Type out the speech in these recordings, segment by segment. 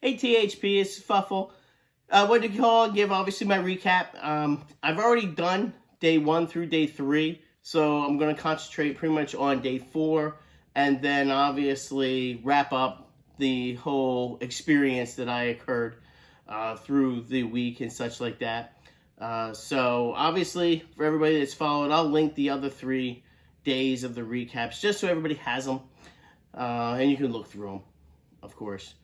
Hey THP, it's Fuffle. What do you call? Give obviously my recap. I've already done day 1 through day 3, so I'm going to concentrate pretty much on day 4, and then obviously wrap up the whole experience that I occurred through the week and such like that. So obviously for everybody that's followed, I'll link the other 3 days of the recaps just so everybody has them, and you can look through them, of course.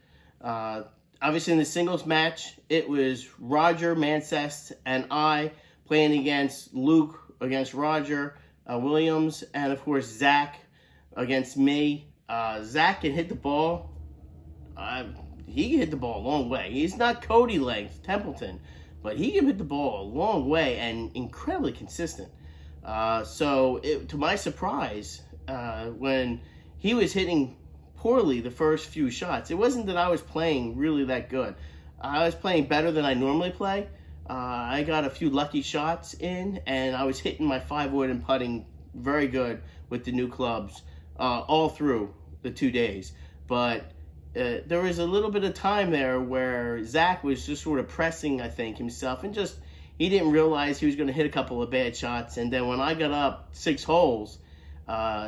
Obviously in the singles match, it was Roger Mancest and I playing against Luke, against Roger Williams, and of course Zach against me. Zach can hit the ball. He can hit the ball a long way. He's not Cody length, Templeton, but he can hit the ball a long way and incredibly consistent. To my surprise, when he was hitting poorly the first few shots, it wasn't that I was playing really that good. I was playing better than I normally play. I got a few lucky shots in, and I was hitting my 5-wood and putting very good with the new clubs all through the 2 days. But there was a little bit of time there where Zach was just sort of pressing, I think, himself, and just he didn't realize he was going to hit a couple of bad shots. And then when I got up 6 holes,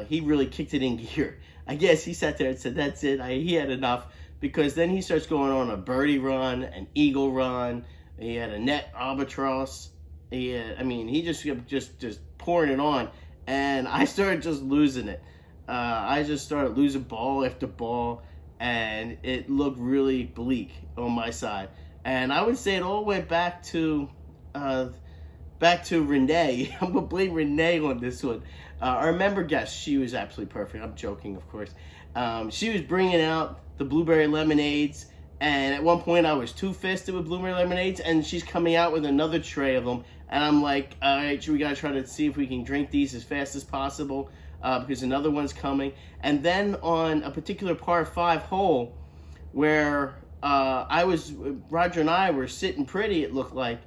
he really kicked it in gear. I guess he sat there and said, that's it, he had enough, because then he starts going on a birdie run, an eagle run, he had a net albatross, he just pouring it on, and I started just losing it. I just started losing ball after ball, and it looked really bleak on my side. And I would say it all went back to Renee. I'm going to blame Renee on this one. Our member guest, she was absolutely perfect. I'm joking, of course. She was bringing out the blueberry lemonades, and at one point I was two-fisted with blueberry lemonades, and she's coming out with another tray of them, and I'm like, all right, we got to try to see if we can drink these as fast as possible, because another one's coming. And then on a particular par 5 hole where Roger and I were sitting pretty, it looked like,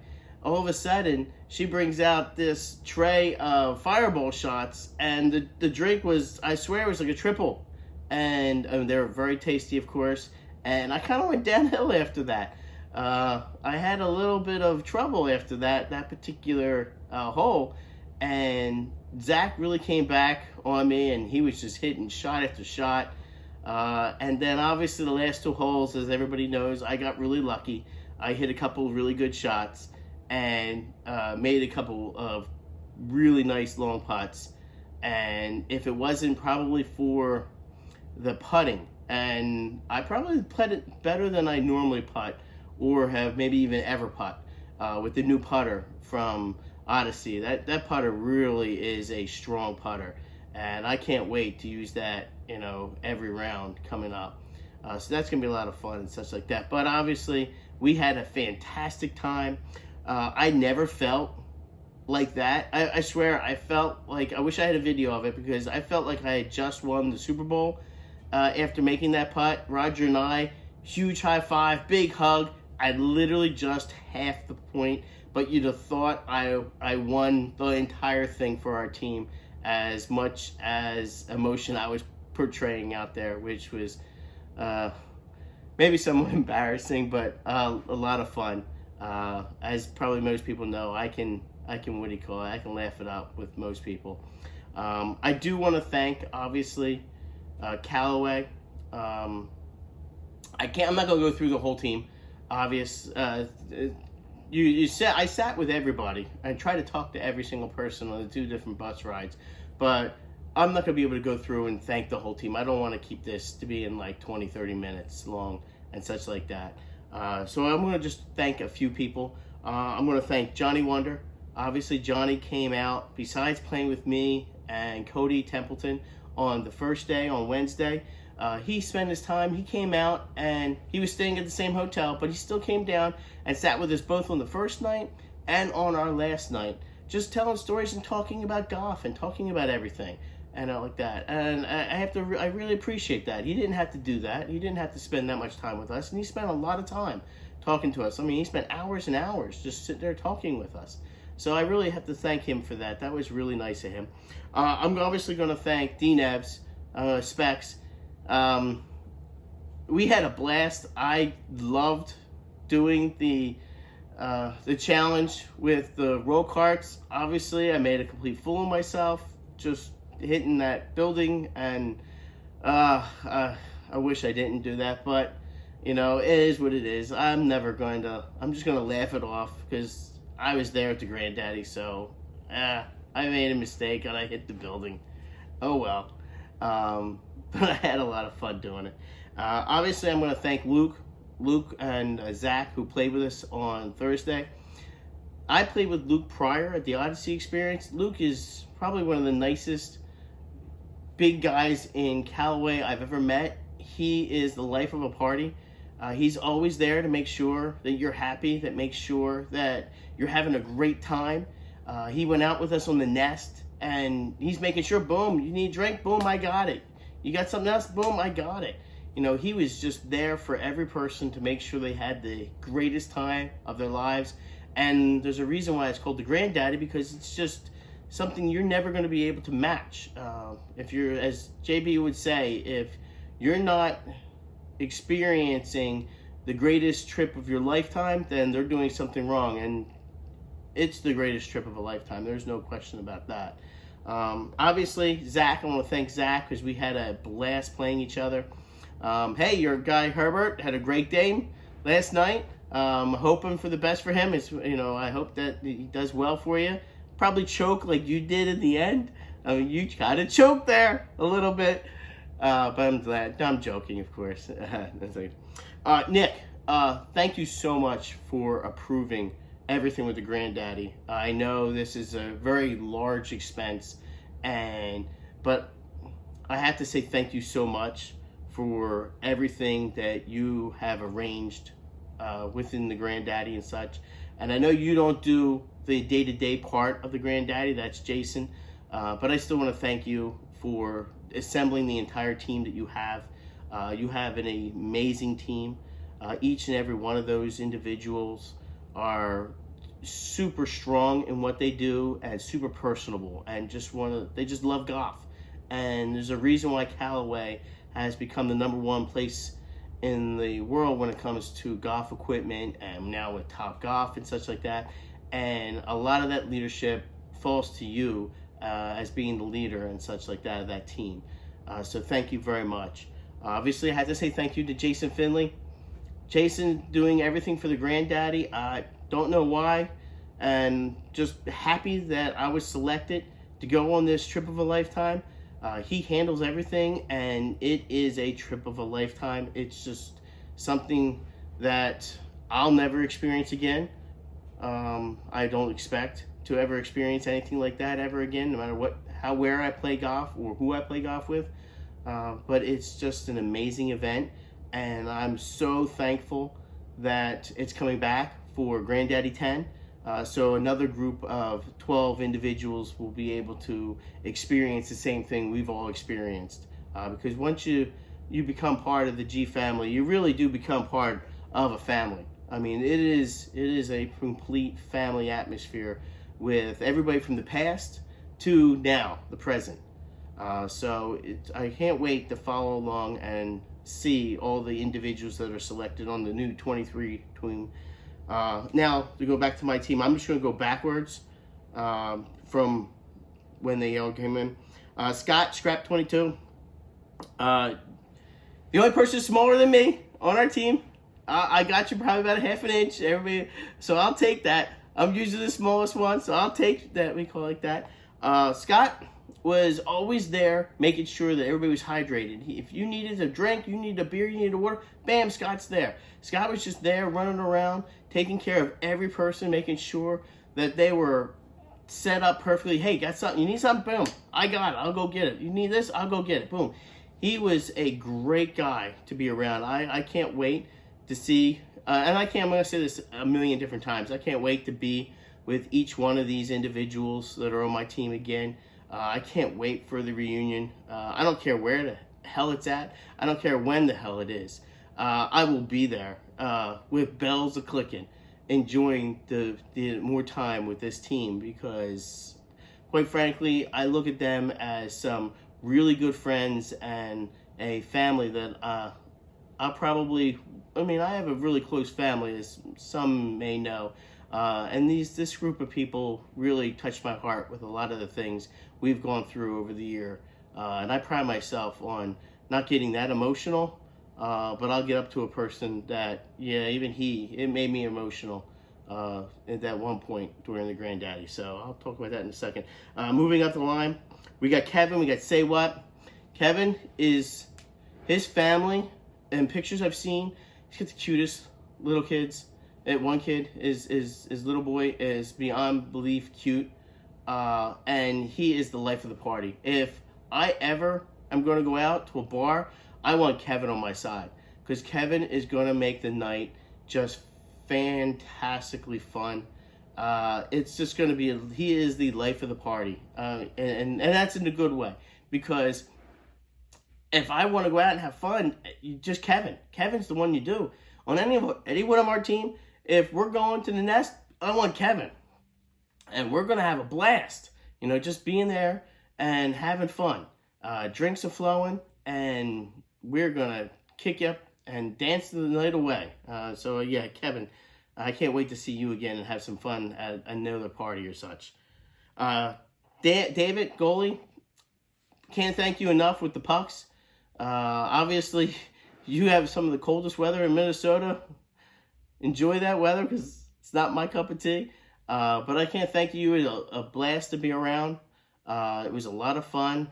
all of a sudden, she brings out this tray of fireball shots, and the drink was, I swear, it was like a triple. And they were very tasty, of course. And I kind of went downhill after that. I had a little bit of trouble after that particular hole. And Zach really came back on me, and he was just hitting shot after shot. And then, obviously, the last 2 holes, as everybody knows, I got really lucky. I hit a couple of really good shots, and made a couple of really nice long putts. And if it wasn't probably for the putting, and I probably putted better than I normally putt, or have maybe even ever putt, with the new putter from Odyssey. That putter really is a strong putter, and I can't wait to use that, every round coming up. So that's gonna be a lot of fun and such like that. But obviously, we had a fantastic time. I never felt like that. I swear, I felt like, I wish I had a video of it, because I felt like I had just won the Super Bowl after making that putt. Roger and I, huge high five, big hug. I literally just half the point, but you'd have thought I won the entire thing for our team, as much as emotion I was portraying out there, which was maybe somewhat embarrassing, but a lot of fun. As probably most people know, I can what do you call it? I can laugh it up with most people. I do want to thank, obviously, Callaway. I'm not gonna go through the whole team. I sat with everybody. I tried to talk to every single person on the 2 different bus rides, but I'm not gonna be able to go through and thank the whole team. I don't want to keep this to be in like 20-30 minutes long and such like that. So I'm going to just thank a few people. I'm going to thank Johnny Wonder. Obviously, Johnny came out, besides playing with me and Cody Templeton on the first day, on Wednesday. He spent his time, he came out, and he was staying at the same hotel, but he still came down and sat with us both on the first night and on our last night, just telling stories and talking about golf and talking about everything. And like that, and I really appreciate that. He didn't have to do that. He didn't have to spend that much time with us, and he spent a lot of time talking to us. He spent hours and hours just sitting there talking with us. So I really have to thank him for that. That was really nice of him. I'm obviously going to thank D-Nebs, Specs. we had a blast. I loved doing the challenge with the roll carts. Obviously, I made a complete fool of myself just hitting that building, and I wish I didn't do that, but you know, it is what it is. I'm just going to laugh it off because I was there at the Grandaddy, so I made a mistake and I hit the building. Oh well. But I had a lot of fun doing it. Obviously, I'm going to thank Luke and Zach, who played with us on Thursday. I played with Luke prior at the Odyssey Experience. Luke is probably one of the nicest big guys in Callaway I've ever met. He is the life of a party. He's always there to make sure that you're happy, that makes sure that you're having a great time. He went out with us on the Nest, and he's making sure, boom, you need a drink, boom, I got it. You got something else, boom, I got it. You know, he was just there for every person to make sure they had the greatest time of their lives. And there's a reason why it's called the Grandaddy, because it's just something you're never going to be able to match. If you're, as JB would say, if you're not experiencing the greatest trip of your lifetime, then they're doing something wrong. And it's the greatest trip of a lifetime. There's no question about that. Obviously, Zach, I want to thank Zach because we had a blast playing each other. Hey, your guy Herbert had a great game last night. Hoping for the best for him. I hope that he does well for you. Probably choke like you did in the end. I mean, you kind of choked there a little bit. But I'm glad. I'm joking, of course. Nick, thank you so much for approving everything with the Grandaddy. I know this is a very large expense, but I have to say thank you so much for everything that you have arranged within the Grandaddy and such. And I know you don't do the day-to-day part of the Grandaddy, that's Jason, but I still want to thank you for assembling the entire team that you have. You have an amazing team. Each and every one of those individuals are super strong in what they do and super personable, and they just love golf. And there's a reason why Callaway has become the #1 place in the world when it comes to golf equipment, and now with Top Golf and such like that. And a lot of that leadership falls to you as being the leader and such like that of that team. So thank you very much. Obviously, I had to say thank you to Jason Finley. Jason doing everything for the Grandaddy. I don't know why, and just happy that I was selected to go on this trip of a lifetime. He handles everything, and it is a trip of a lifetime. It's just something that I'll never experience again. I don't expect to ever experience anything like that ever again, no matter where I play golf or who I play golf with. But it's just an amazing event, and I'm so thankful that it's coming back for Grandaddy 10. So another group of 12 individuals will be able to experience the same thing we've all experienced. Because once you become part of the G family, you really do become part of a family. I mean, it is a complete family atmosphere with everybody from the past to now, the present. So I can't wait to follow along and see all the individuals that are selected on the new 23 team. Now, to go back to my team, I'm just going to go backwards from when they all came in. Scott, Scrap 22. The only person smaller than me on our team. I got you probably about a half an inch. Everybody, so I'll take that. I'm usually the smallest one, so I'll take that. We call it like that. Scott was always there making sure that everybody was hydrated. If you needed a drink, you needed a beer, you needed water, bam, Scott's there. Scott was just there running around, taking care of every person, making sure that they were set up perfectly. Hey, got something? You need something? Boom. I got it. I'll go get it. You need this? I'll go get it. Boom. He was a great guy to be around. I can't wait to see, and I'm going to say this a million different times. I can't wait to be with each one of these individuals that are on my team again. I can't wait for the reunion. I don't care where the hell it's at. I don't care when the hell it is. I will be there with bells a-clicking, enjoying the more time with this team, because, quite frankly, I look at them as some really good friends and a family that I'll probably, I mean, I have a really close family, as some may know. And this group of people really touched my heart with a lot of the things we've gone through over the year. And I pride myself on not getting that emotional, but I'll get up to a person that, yeah, even it made me emotional at that one point during the Grandaddy. So I'll talk about that in a second. Moving up the line, we got Kevin, we got Say What. Kevin is, his family, and pictures I've seen, he's got the cutest little kids. And one kid is little boy is beyond belief cute, and he is the life of the party. If I ever am going to go out to a bar, I want Kevin on my side, because Kevin is going to make the night just fantastically fun. It's just going to be, he is the life of the party, and that's in a good way, because if I want to go out and have fun, just Kevin's the one you do. On anyone of our team, if we're going to the nest, I want Kevin. And we're going to have a blast. You know, just being there and having fun. Drinks are flowing, and we're going to kick you up and dance the night away. So, yeah, Kevin, I can't wait to see you again and have some fun at another party or such. David, goalie, can't thank you enough with the pucks. Obviously, you have some of the coldest weather in Minnesota. Enjoy that weather, because it's not my cup of tea. But I can't thank you. It was a blast to be around. It was a lot of fun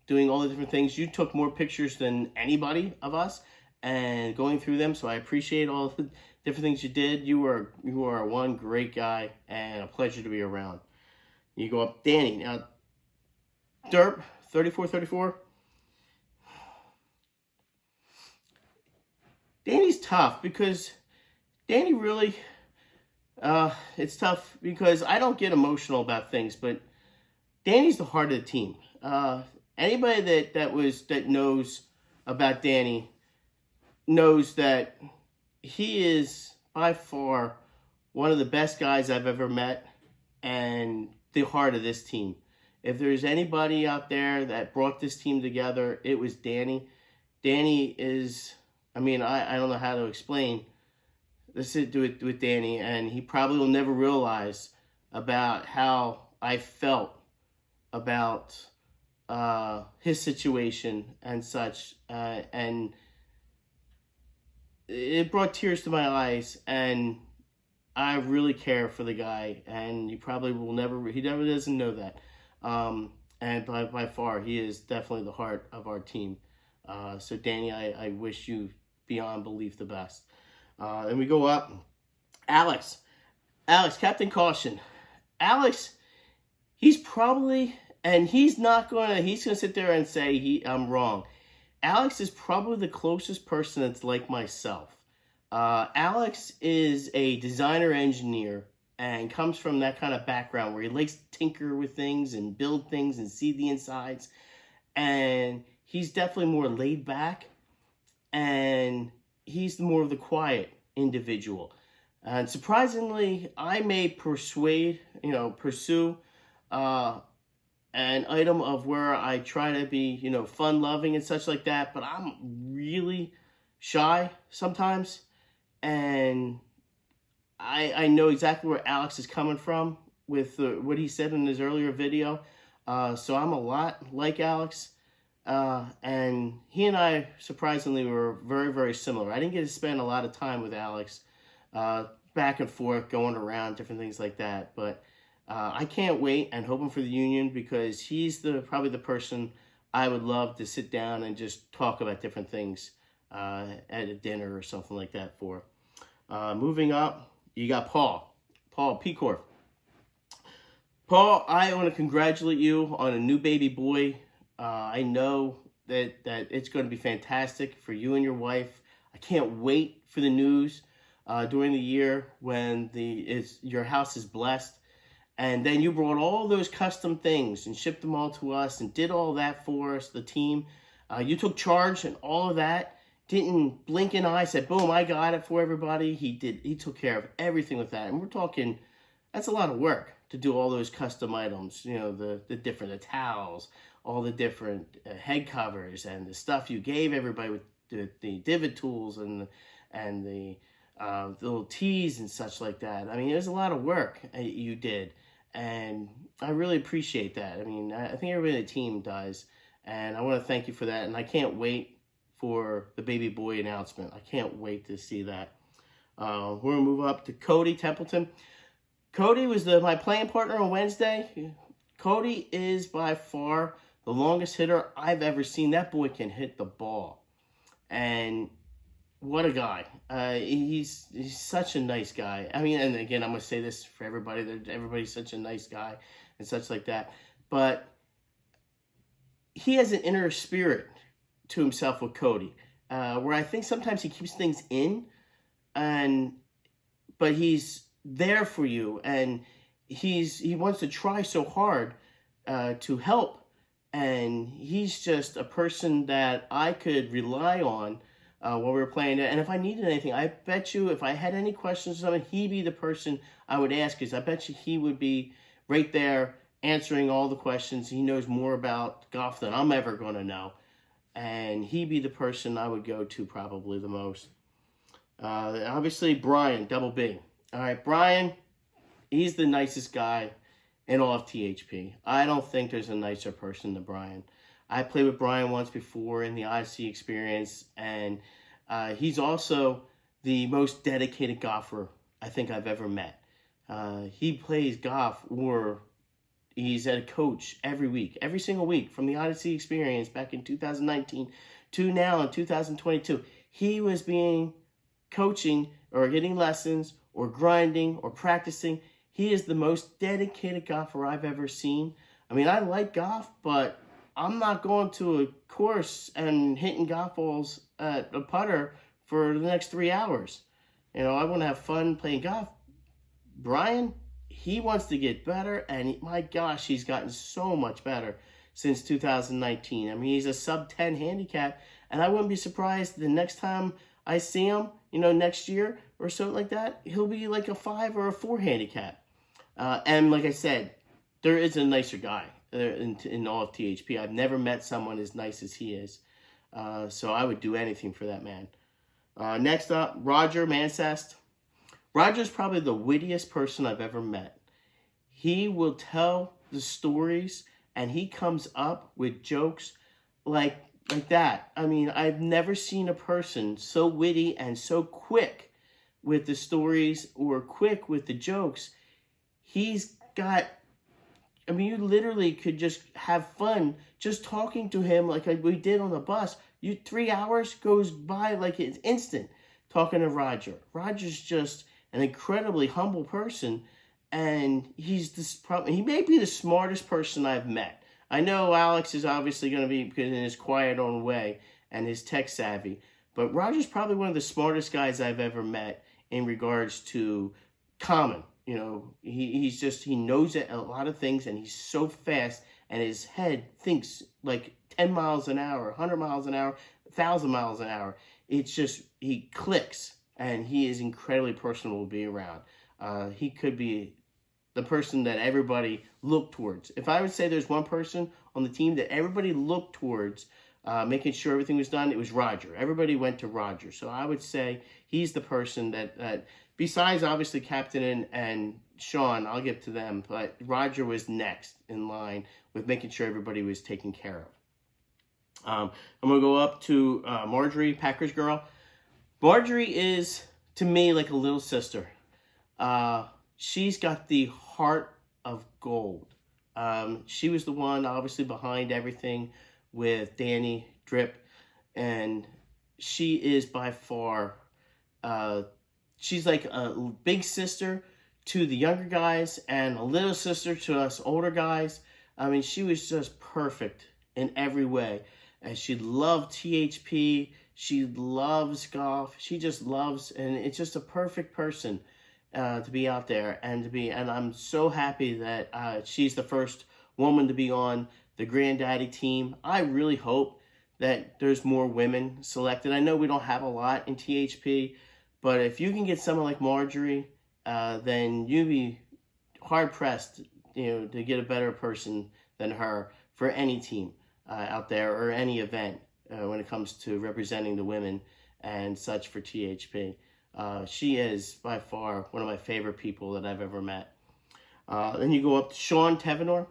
doing all the different things. You took more pictures than anybody of us and going through them, so I appreciate all the different things you did. You are one great guy and a pleasure to be around. You go up, Danny. Now, Derp, 3434. Danny's tough, because Danny really, it's tough because I don't get emotional about things, but Danny's the heart of the team. Anybody that knows about Danny knows that he is by far one of the best guys I've ever met and the heart of this team. If there's anybody out there that brought this team together, it was Danny. Danny is, I mean, I don't know how to explain this with Danny, and he probably will never realize about how I felt about his situation and such, and it brought tears to my eyes, and I really care for the guy, and he never doesn't know that, and by far, he is definitely the heart of our team. So Danny, I wish you beyond belief the best. And we go up. Alex, Captain Caution. Alex, he's probably, and he's gonna sit there and say I'm wrong. Alex is probably the closest person that's like myself. Alex is a designer engineer and comes from that kind of background where he likes to tinker with things and build things and see the insides. And he's definitely more laid back, and he's more of the quiet individual. And surprisingly, I may pursue an item of where I try to be, fun-loving and such like that, but I'm really shy sometimes, and I know exactly where Alex is coming from with what he said in his earlier video, so I'm a lot like Alex. And he and I, surprisingly, were very, very similar. I didn't get to spend a lot of time with Alex, back and forth, going around, different things like that. But I can't wait and hoping for the union, because he's probably the person I would love to sit down and just talk about different things at a dinner or something like that for. Moving up, you got Paul Pecor. Paul, I want to congratulate you on a new baby boy. I know that it's going to be fantastic for you and your wife. I can't wait for the news during the year when your house is blessed. And then you brought all those custom things and shipped them all to us and did all that for us, the team. You took charge and all of that. Didn't blink an eye, said, boom, I got it for everybody. He took care of everything with that. And we're talking, that's a lot of work to do all those custom items. The towels, all the different head covers and the stuff you gave everybody with the divot tools and the little tees and such like that. I mean, it was a lot of work you did, and I really appreciate that. I mean, I think everybody on the team does, and I want to thank you for that. And I can't wait for the baby boy announcement. I can't wait to see that. We're going to move up to Cody Templeton. Cody was my playing partner on Wednesday. Cody is by far the longest hitter I've ever seen. That boy can hit the ball. And what a guy. He's such a nice guy. I mean, and again, I'm going to say this for everybody, that everybody's such a nice guy and such like that. But he has an inner spirit to himself with Cody, where I think sometimes he keeps things in, but he's there for you, and he wants to try so hard to help, and he's just a person that I could rely on while we were playing it. And if I needed anything, I bet you if I had any questions or something, he'd be the person I would ask, because I bet you he would be right there answering all the questions. He knows more about golf than I'm ever going to know. And he'd be the person I would go to probably the most. Obviously, Brian, Double B. All right, Brian, he's the nicest guy in all of THP. I don't think there's a nicer person than Brian. I played with Brian once before in the Odyssey experience, and he's also the most dedicated golfer I think I've ever met. He plays golf, or he's a coach every week, every single week, from the Odyssey experience back in 2019 to now in 2022. He was coaching or getting lessons or grinding or practicing. He is the most dedicated golfer I've ever seen. I mean, I like golf, but I'm not going to a course and hitting golf balls at a putter for the next 3 hours. You know, I want to have fun playing golf. Brian, he wants to get better, and my gosh, he's gotten so much better since 2019. I mean, he's a sub-10 handicap, and I wouldn't be surprised the next time I see him, you know, next year or something like that, he'll be like a 5 or a 4 handicap. And like I said, there is a nicer guy in all of THP. I've never met someone as nice as he is. So I would do anything for that man. Next up, Roger Mansest. Roger's probably the wittiest person I've ever met. He will tell the stories, and he comes up with jokes like that. I mean, I've never seen a person so witty and so quick with the stories or quick with the jokes. He's got, I mean, you literally could just have fun just talking to him like we did on the bus. 3 hours goes by like it's instant talking to Roger. Roger's just an incredibly humble person, and he may be the smartest person I've met. I know Alex is obviously going to be in his quiet own way and his tech savvy, but Roger's probably one of the smartest guys I've ever met in regards to common. You know, he knows a lot of things, and he's so fast, and his head thinks like 10 miles an hour, 100 miles an hour, 1,000 miles an hour. It's just, he clicks, and he is incredibly personable to be around. He could be the person that everybody looked towards. If I would say there's one person on the team that everybody looked towards, making sure everything was done, it was Roger. Everybody went to Roger. So I would say he's the person that besides obviously Captain and Sean, I'll get to them, but Roger was next in line with making sure everybody was taken care of. I'm going to go up to Marjorie, Packers girl. Marjorie is, to me, like a little sister. She's got the heart of gold. She was the one, obviously, behind everything with Danny Drip, and she is by far, she's like a big sister to the younger guys and a little sister to us older guys. I mean, she was just perfect in every way. And she loved THP. She loves golf. She just loves, and it's just a perfect person to be out there and I'm so happy that she's the first woman to be on the Grandaddy team. I really hope that there's more women selected. I know we don't have a lot in THP, but if you can get someone like Marjorie, then you'd be hard pressed, to get a better person than her for any team out there or any event when it comes to representing the women and such for THP. She is by far one of my favorite people that I've ever met. Then you go up to Sean Tevenor.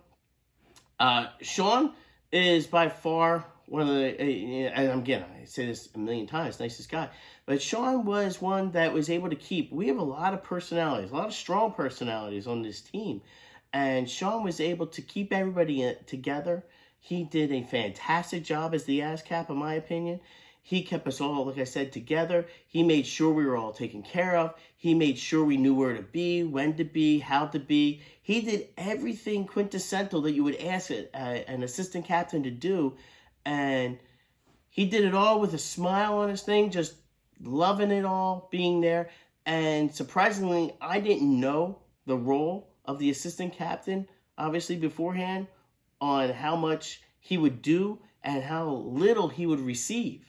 Sean is by far one of the, and again, I say this a million times, nicest guy, but Sean was one that was able to keep, we have a lot of personalities, a lot of strong personalities on this team, and Sean was able to keep everybody together. He did a fantastic job as the ASCAP, in my opinion. He kept us all, like I said, together. He made sure we were all taken care of. He made sure we knew where to be, when to be, how to be. He did everything quintessential that you would ask an assistant captain to do. And he did it all with a smile on his thing, just loving it all, being there. And surprisingly, I didn't know the role of the assistant captain, obviously, beforehand, on how much he would do and how little he would receive.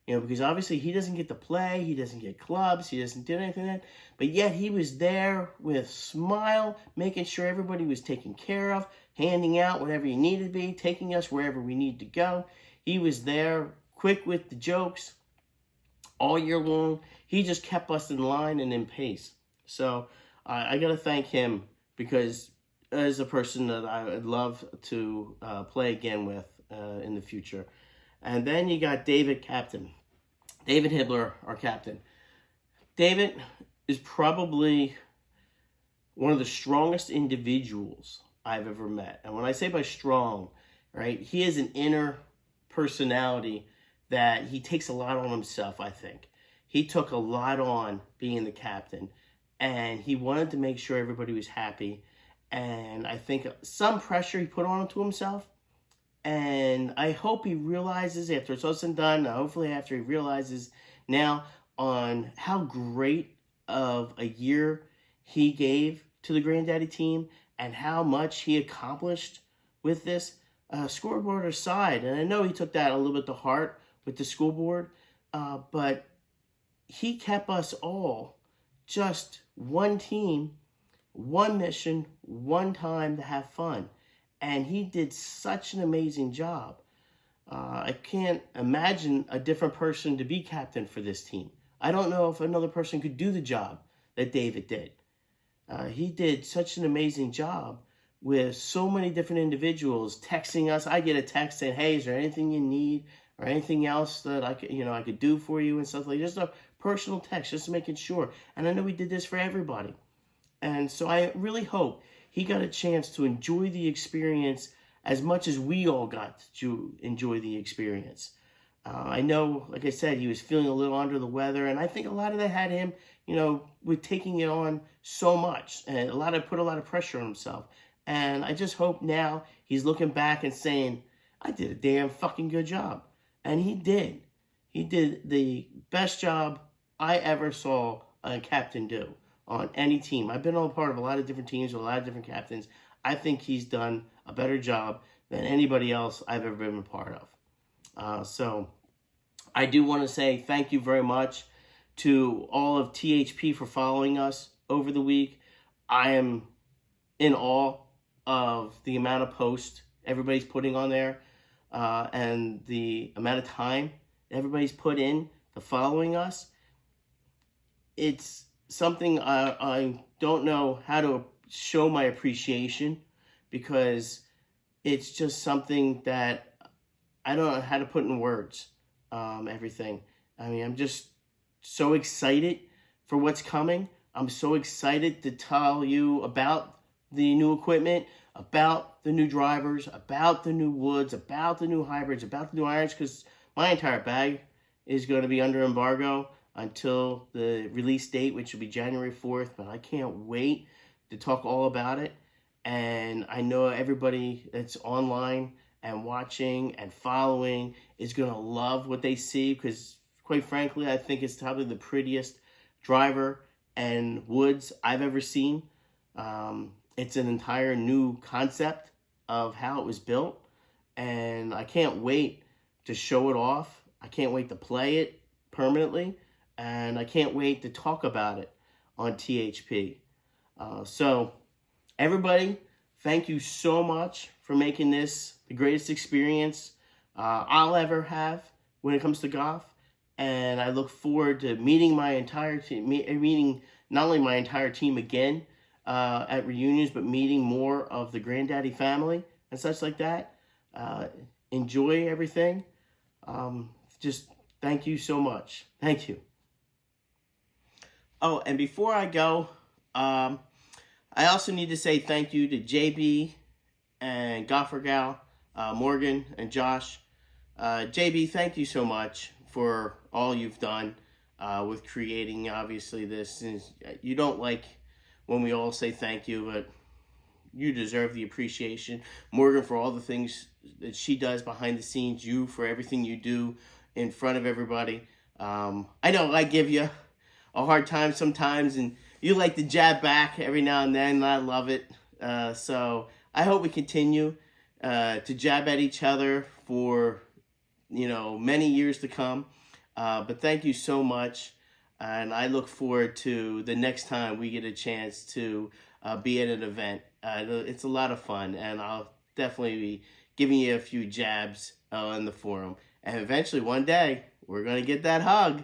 You know, because obviously he doesn't get to play, he doesn't get clubs, he doesn't do anything like that. But yet he was there with a smile, making sure everybody was taken care of, handing out whatever you needed to be, taking us wherever we need to go. He was there, quick with the jokes, all year long. He just kept us in line and in pace. So I got to thank him, because as a person that I would love to play again with in the future. And then you got David Captain. David Hibbler, our captain. David is probably one of the strongest individuals I've ever met. And when I say by strong, right, he has an inner personality that he takes a lot on himself, I think. He took a lot on being the captain, and he wanted to make sure everybody was happy. And I think some pressure he put on to himself. And I hope he realizes after it's all said and done, hopefully after he realizes now on how great of a year he gave to the Grandaddy team and how much he accomplished with this, scoreboard aside. And I know he took that a little bit to heart with the school board, but he kept us all just one team, one mission, one time to have fun. And he did such an amazing job. I can't imagine a different person to be captain for this team. I don't know if another person could do the job that David did. He did such an amazing job with so many different individuals texting us. I get a text saying, "Hey, is there anything you need or anything else that I could do for you?" and stuff like that. Just a personal text, just making sure. And I know he did this for everybody. And so I really hope he got a chance to enjoy the experience as much as we all got to enjoy the experience. I know, like I said, he was feeling a little under the weather, and I think a lot of that had him, with taking it on so much, and put a lot of pressure on himself. And I just hope now he's looking back and saying, I did a damn fucking good job. And he did. He did the best job I ever saw a captain do on any team. I've been on part of a lot of different teams with a lot of different captains. I think he's done a better job than anybody else I've ever been a part of. So I do want to say thank you very much to all of THP for following us over the week. I am in awe of the amount of posts everybody's putting on there and the amount of time everybody's put in to following us. It's something I don't know how to show my appreciation, because it's just something that I don't know how to put in words, everything. I mean, I'm just so excited for what's coming. I'm so excited to tell you about the new equipment, about the new drivers, about the new woods, about the new hybrids, about the new irons, because my entire bag is going to be under embargo until the release date, which will be January 4th, but I can't wait to talk all about it. And I know everybody that's online and watching and following is going to love what they see, because quite frankly, I think it's probably the prettiest driver and woods I've ever seen. It's an entire new concept of how it was built, and I can't wait to show it off. I can't wait to play it permanently. And I can't wait to talk about it on THP. So, everybody, thank you so much for making this the greatest experience I'll ever have when it comes to golf. And I look forward to meeting my entire team, meeting not only my entire team again at reunions, but meeting more of the Grandaddy family and such like that. Enjoy everything. Just thank you so much. Thank you. Oh, and before I go, I also need to say thank you to JB and Gopher Gal, Morgan and Josh. JB, thank you so much for all you've done with creating, obviously, this. You don't like when we all say thank you, but you deserve the appreciation. Morgan for all the things that she does behind the scenes. You for everything you do in front of everybody. I know I give you a hard time sometimes, and you like to jab back every now and then, and I love it. So I hope we continue to jab at each other for many years to come. But thank you so much, and I look forward to the next time we get a chance to be at an event. It's a lot of fun, and I'll definitely be giving you a few jabs in the forum. And eventually, one day, we're going to get that hug.